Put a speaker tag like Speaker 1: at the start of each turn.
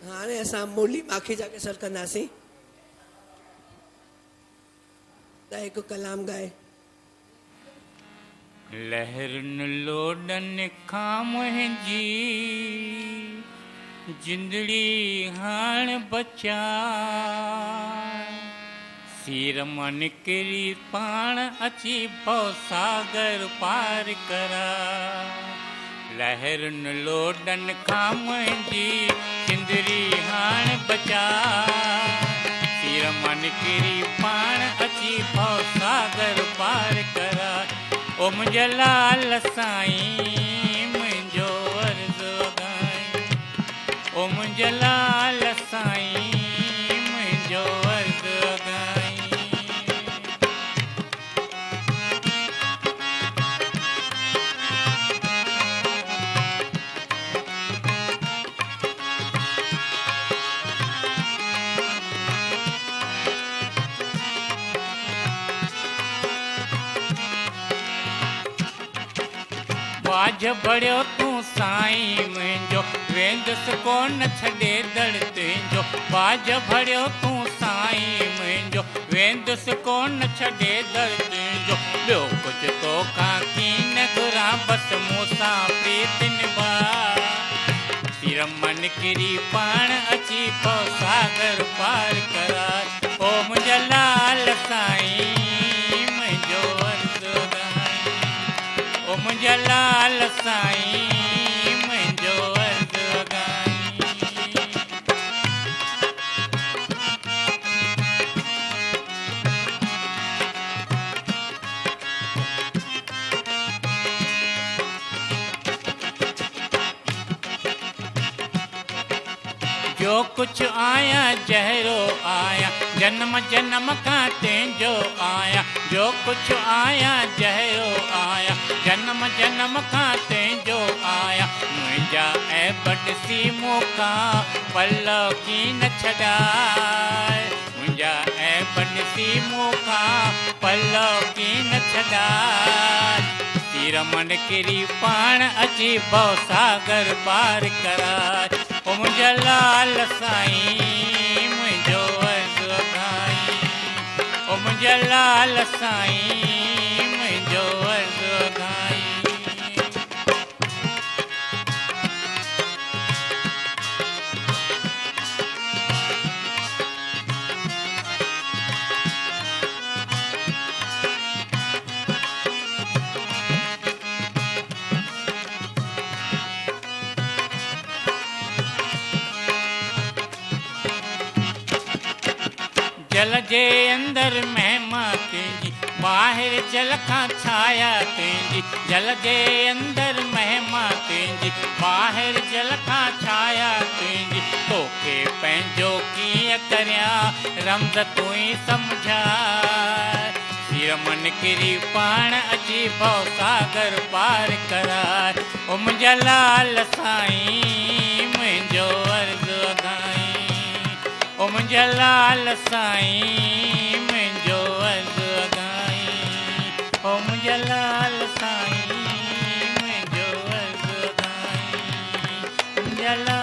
Speaker 1: हाणे असां मुरली माखी जा केसर कंदासीं त हिकु कलाम ॻाए।
Speaker 2: लहरनि लोॾनि खां मुंहिंजी जिंदड़ी हाण बचा, सीर मां निकिरी पाण अची भव सागर पार करा। लहरनि लोॾनि खां मुंहिंजी जिंदड़ी हाण बचा, सीर मां निकिरी पाण अची भव सागर पार करा। ओ मुंहिंजा लाल साईं मुंहिंजो अर्ज़ु अॻाई, ओ मुंहिंजा लाल साईं मुंहिंजो अर्ज़ु अॻाई। बाज भरियो तूं साईं मुंहिंजो, वेंदुसि कोन छॾे दड़ तुंहिंजो। बाज भरियो तूं साईं मुंहिंजो, वेंदुसि कोन छॾे दड़ तुंहिंजो। ॿियो कुझु तोखां कीन घुरां, बसि मूंसां प्रीत निभा। सिर मां निकिरी पाण अची भव सागर पार करा। ओ मुंहिंजा लाल साईं मुंहिंजो अर्ज़ु अॻाई, ओ मुंहिंजा लाल साईं मुंहिंजो अर्ज़ु अॻाई। जो कुझु आहियां जहिड़ो आहियां, जन्म जन्म खां तुंहिंजो आहियां। जो कुझु आहियां जहिड़ो आहियां, जन्म जन्म खां तुंहिंजो आहियां। मुंहिंजा ऐब ॾिसी मूंखां पलव कीन छॾाए, मुंहिंजा ऐब ॾिसी मूंखां पलव कीन छॾाए। तीर मां निकिरी पाण अची भव सागर पार कराए। ओ मुंहिंजा लाल साईं मुंहिंजो अर्ज़ु अॻाई, ओ मुंहिंजा लाल साईं मुंहिंजो अर्ज़ु अॻाई। जल जे अंदर महिमा तुंहिंजी, ॿाहिरि जल खां छाया तुंहिंजी। जल जे अंदर महिमा तुंहिंजी, ॿाहिरि जल खां छाया तुंहिंजी। तोखे पंहिंजो कीअं करियां रमज़ तूं ई सम्झाए। सिर मां निकिरी पाण अची भव सागर पार कराए। ओ मुंहिंजा लाल साईं मुंहिंजो अर्ज़ु अॻाई, ओ मुंहिंजा लाल साईं मुंहिंजो अर्ज़ु अॻाई, ओ मुंहिंजा लाल साईं मुंहिंजो अर्ज़ु अॻाई, मुंहिंजा लाल